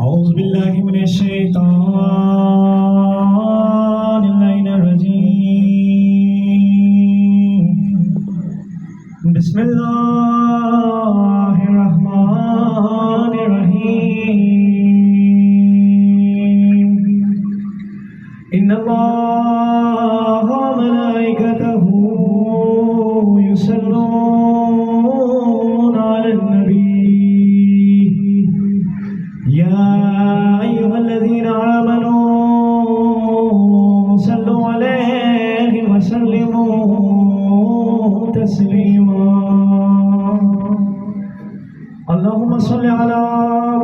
أعوذ بالله من الشيطان الرجيم بسم الله الرحمن الرحيم إن الله وملائكته يصلون على النبي يا أيها الذين آمنوا صلوا عليه وسلموا تسليما اللهم صل على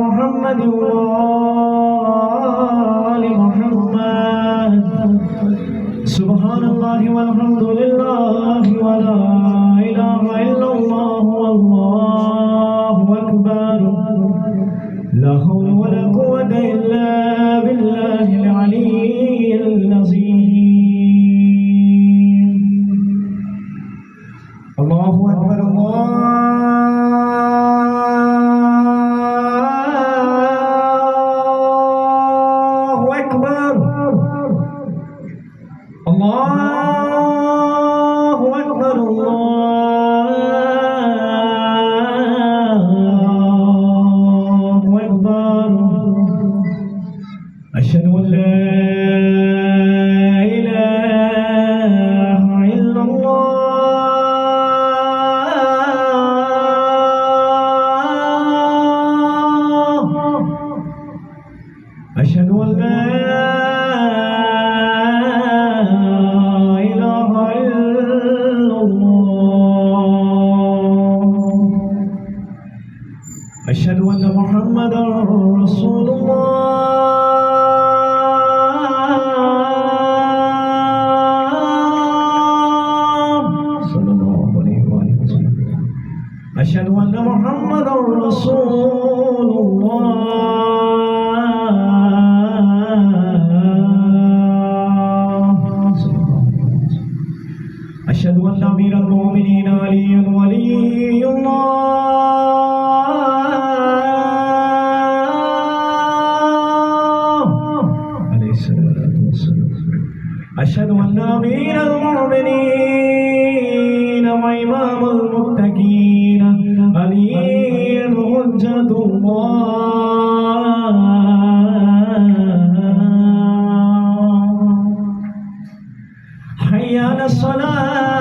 محمد وآل محمد سبحان الله والحمد لله ولا إله إلا الله والله أكبر لا حول ولا قوة إلا بالله العلي العظيم الله أكبر الله أكبر الله أكبر الله أكبر أشهد أن لا إله إلا الله أشهد أن لا إله إلا الله أشهد أن محمدا رسول الله صلى الله عليه وسلم أشهد أن محمدا رسول الله أشهد أن أمير المؤمنين علي ولي الله عليه الصلاة والسلام أشهد أن أمير المؤمنين وإمام المتقين علي حجة الله حي على الصلاة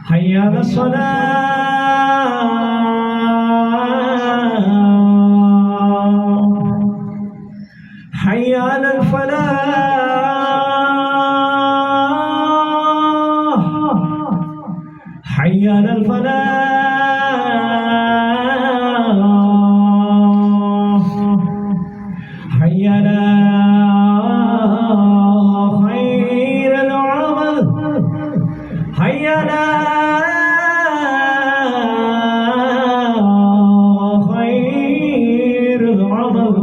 حي على الصلاة حي على الفلاح حي على الفلاح حي على خير العمل حي على خير العمل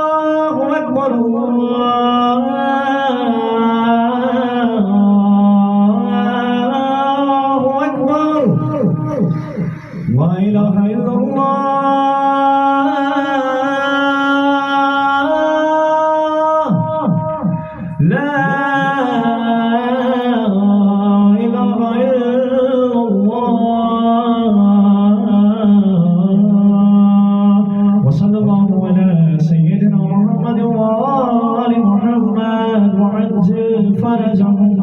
الله أكبر الله أكبر لا إله إلا الله لا إله إلا الله وصلى الله على سيدنا محمد وآل محمد وعجل فرجهم